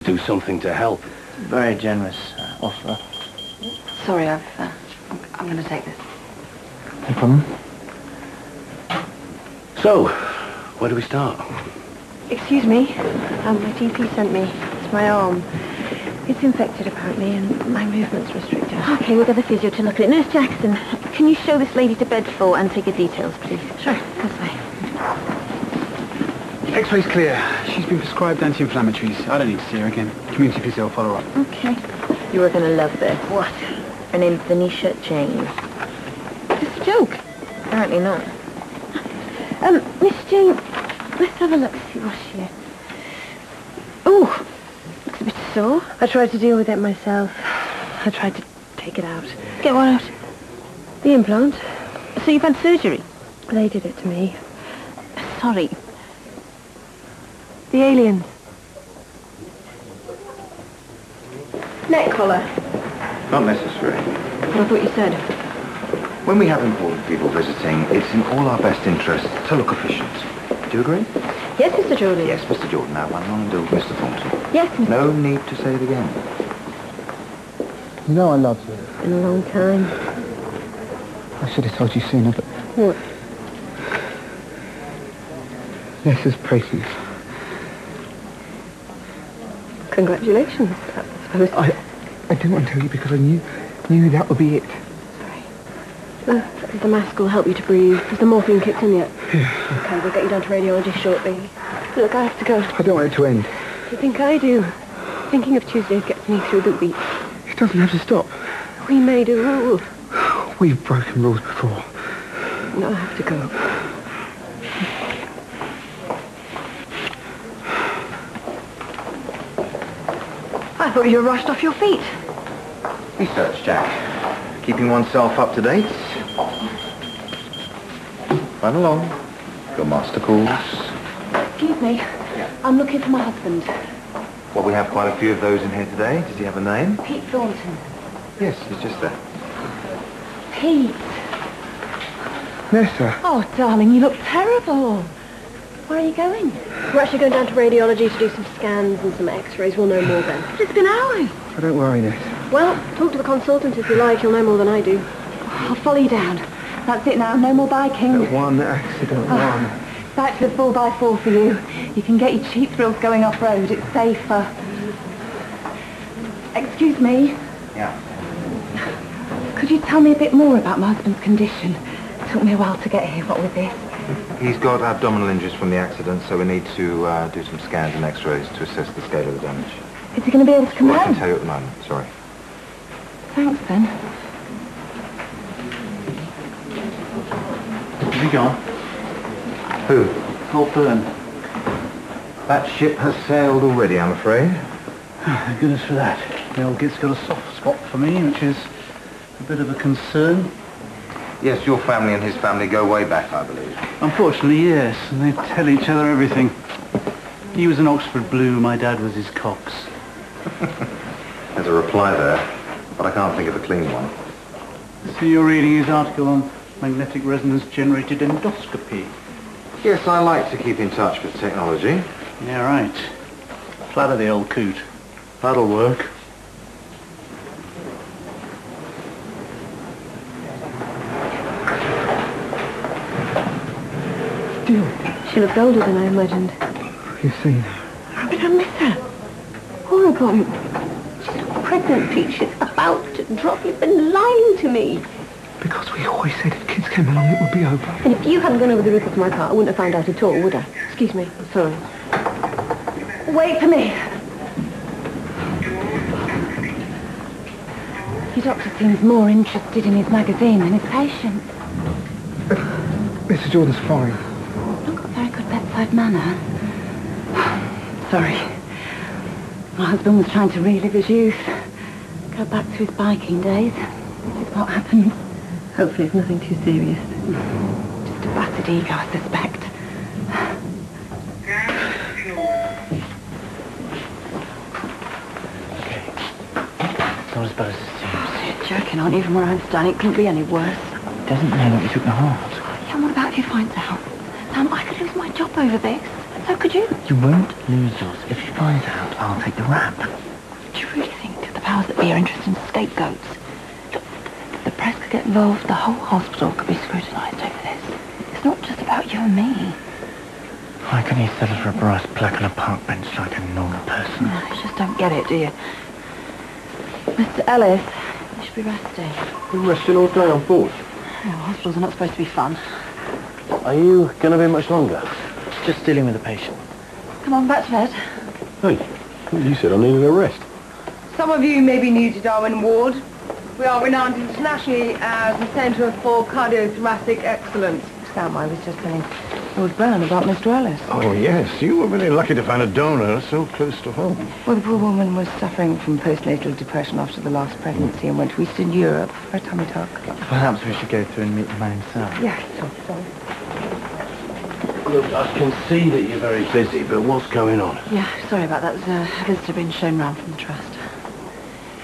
do something to help. Very generous offer. Sorry, I'm going to take this. No problem. So, where do we start? Excuse me. My GP sent me. It's my arm. It's infected, apparently, and my movement's restricted. Okay, we'll get the physio to look at it. Nurse Jackson, can you show this lady to bed for and take her details, please? Sure, this way. X-ray's clear. She's been prescribed anti-inflammatories. I don't need to see her again. Community physio will follow up. Okay. You are going to love this. What? Her name's Venetia Jane. Just a joke? Apparently not. Miss Jane, let's have a look, see what she is. Oh, looks a bit sore. I tried to deal with it myself. I tried to take it out. Get what out? The implant. So you've had surgery? They did it to me. Sorry. The aliens. Neck collar. Not necessary. What I thought you said. When we have important people visiting, it's in all our best interests to look efficient. Do you agree? Yes, Mr. Jordan. Yes, Mr. Jordan. Now, one on and do with Mr. Thornton. Yes, Mr. No need to say it again. You know I love you. In a long time. I should have told you sooner, but... What? This is pregnant. Congratulations, I suppose. I didn't want to tell you because I knew that would be it. Sorry. The mask will help you to breathe. Has the morphine kicked in yet? Yeah. Okay, we'll get you down to radiology shortly. Look, I have to go. I don't want it to end. You think I do? Thinking of Tuesdays gets me through the week. It doesn't have to stop. We made a rule. We've broken rules before. No, I have to go. I thought you were rushed off your feet. Research, Jack. Keeping oneself up to date. Run along. Your master calls. Excuse me. I'm looking for my husband. Well, we have quite a few of those in here today. Does he have a name? Pete Thornton. Yes, he's just there. Pete. Nessa. Oh, darling, you look terrible. Where are you going? We're actually going down to radiology to do some scans and some x-rays. We'll know more then. But it's been hours. Oh, don't worry, Ness. Well, talk to the consultant if you like. You'll know more than I do. I'll follow you down. That's it now. No more biking. One accident, one. Back to the 4x4 for you. You can get your cheap thrills going off-road. It's safer. Excuse me. Yeah. Could you tell me a bit more about my husband's condition? It took me a while to get here. What with this? He's got abdominal injuries from the accident, so we need to do some scans and x-rays to assess the scale of the damage. Is he going to be able to come Well, I home? can tell you at the moment. Sorry. Thanks, then. Has he gone? Who? Old Fern. That ship has sailed already, I'm afraid. Thank goodness for that. The old git's got a soft spot for me, which is a bit of a concern. Yes, your family and his family go way back, I believe. Unfortunately, yes, and they tell each other everything. He was an Oxford Blue, my dad was his Cox. There's a reply there, but I can't think of a clean one. So you're reading his article on magnetic resonance-generated endoscopy? Yes, I like to keep in touch with technology. Yeah, right. Flatter the old coot. That'll work. She looks older than I imagined. You've seen her. But I miss her. Horrible. She's pregnant, Pete. She's about to drop. You've been lying to me. Because we always said if kids came along, it would be over. And if you hadn't gone over the roof of my car, I wouldn't have found out at all, would I? Excuse me. I'm sorry. Wait for me. Your doctor seems more interested in his magazine than his patient. Mr. Jordan's fine. Not got very good bedside manner. Sorry. My husband was trying to relive his youth. Go back to his biking days. This is what happens. Hopefully it's nothing too serious. Just a battered ego, I suspect. Okay. It's not as bad as it seems. You're joking, aren't you? From where I'm standing, it couldn't be any worse. It doesn't know that you took the heart. Yeah, and what about if he finds out? Sam, I could lose my job over this. So could you? You won't lose yours. If she finds out, I'll take the rap. Do you really think the powers that be are interested in scapegoats? Look, the press could get involved, the whole hospital could be scrutinised over this. It's not just about you and me. Why can he settle for a brass plaque on a park bench like a normal person? No, you just don't get it, do you? Mr. Ellis, you should be resting. You're resting all day on board. No, hospitals are not supposed to be fun. Are you going to be much longer? Just dealing with a patient. Come on, back to bed. Hey, you said I needed a rest. Some of you may be new to Darwin Ward. We are renowned internationally as a centre for cardiothoracic excellence. Sam, I was just telling Lord Brown about Mr. Ellis. Oh, yes. You were really lucky to find a donor so close to home. Well, the poor woman was suffering from postnatal depression after the last pregnancy and went to Eastern Europe for a tummy tuck. Perhaps we should go through and meet the man himself. Yes, sorry. Look, I can see that you're very busy, but what's going on? Yeah, sorry about that. There's a visitor being shown round from the trust.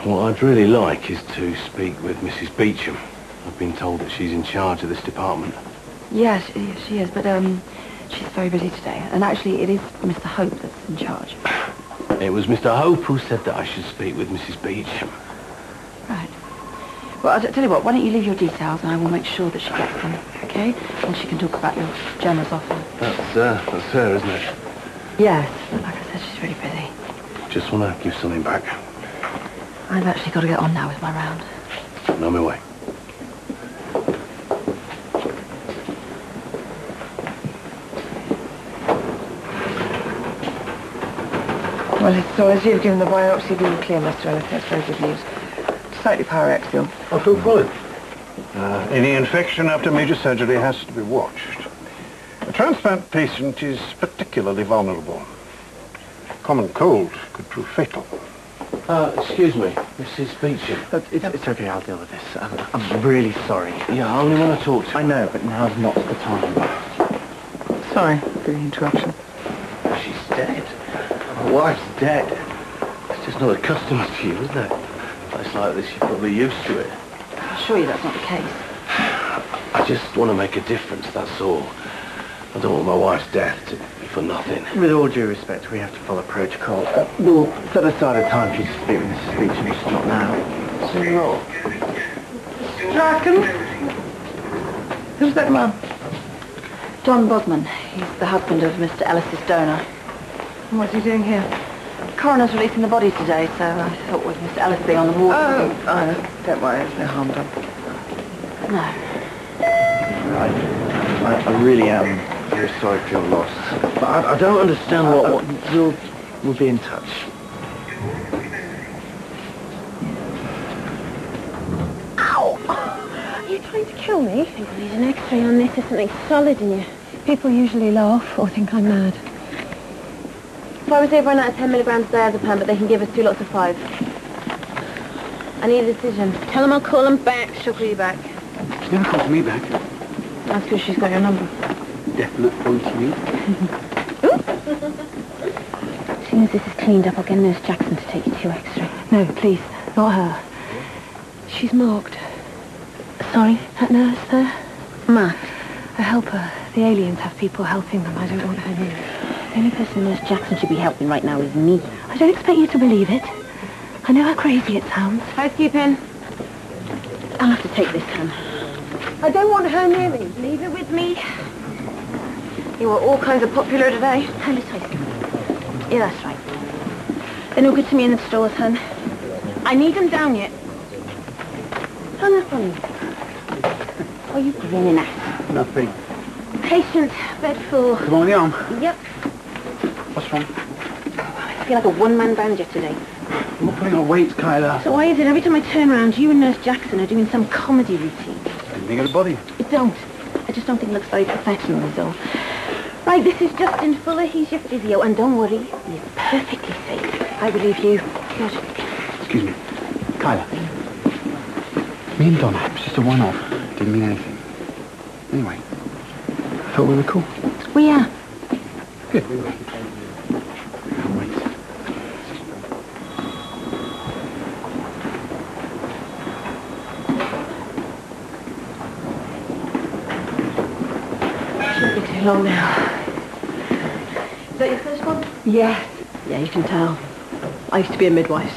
What I'd really like is to speak with Mrs. Beecham. I've been told that she's in charge of this department. Yes, she is, but she's very busy today. And actually, it is Mr. Hope that's in charge. It was Mr. Hope who said that I should speak with Mrs. Beecham. Right. Well, I'll tell you what, why don't you leave your details and I will make sure that she gets them, okay? And she can talk about your generous offer. That's her, isn't it? Yes, but like I said, she's really busy. Just want to give something back. I've actually got to get on now with my round. I'm on my way. Well, so as you've given the biopsy, we were clear, Mr. Ellis. That's very good news. Slightly pyrexial. I feel fine. Any infection after major surgery has to be watched. A transplant patient is particularly vulnerable. Common cold could prove fatal. Excuse me, Mrs. Beecham. It's okay, I'll deal with this. I'm really sorry. Yeah, I only want to talk to you. I know, but now's not the time. Sorry for the interruption. She's dead. My wife's dead. It's just not accustomed to you, isn't it? A place like this, you're probably used to it. I assure you that's not the case. I just want to make a difference, that's all. I don't want my wife's death to be for nothing. With all due respect, we have to follow protocol. We'll set aside a time for you to speak with Mrs. Beecham, just not now. So no. Draken? Who's that man? John Bodman. He's the husband of Mr. Ellis's donor. And what's he doing here? Coroner's releasing the bodies today, so I thought with Mr. Ellis being on the ward... Don't worry, there's no harm done. No. I really am very sorry for your loss. But I don't understand what... We'll be in touch. Ow! Are you trying to kill me? I think I need an X-ray on this. There's something solid in you. People usually laugh or think I'm mad. Pharmacy have run out of 10 milligrams diazepam, but they can give us 2 lots of 5. I need a decision. Tell them I'll call them back. She'll call you back. She never called me back. That's because she's got your number. Definite point to me. As soon as this is cleaned up, I'll get Nurse Jackson to take you to your X-ray. No, please, not her. She's marked. Sorry, that nurse there? Marked. A helper. The aliens have people helping them. I don't want her near. The only person Nurse Jackson should be helping right now is me. I don't expect you to believe it. I know how crazy it sounds. Housekeeping. I'll have to take this time. I don't want her near me. Leave it with me. You were all kinds of popular today. Hand it housekeeping. Yeah, that's right. They're no good to me in the stores, hun. I need them down yet. Hung up on you. What are you grinning at? Nothing. Patient, bed full. Come on the arm. Yep. What's wrong? I feel like a one-man band yesterday. I'm not putting on weight, Kyla. So why is it every time I turn around, you and Nurse Jackson are doing some comedy routine? Anything at the body? It don't. I just don't think it looks very professional, is all. Right, this is Justin Fuller. He's your physio. And don't worry, he's perfectly safe. I believe you. Good. Excuse me. Kyla. Me and Donna, it was just a one-off. Didn't mean anything. Anyway, I thought we were cool. We are. Good. Wait. Shouldn't be too long now. Is that your first one? Yes. Yeah, you can tell. I used to be a midwife.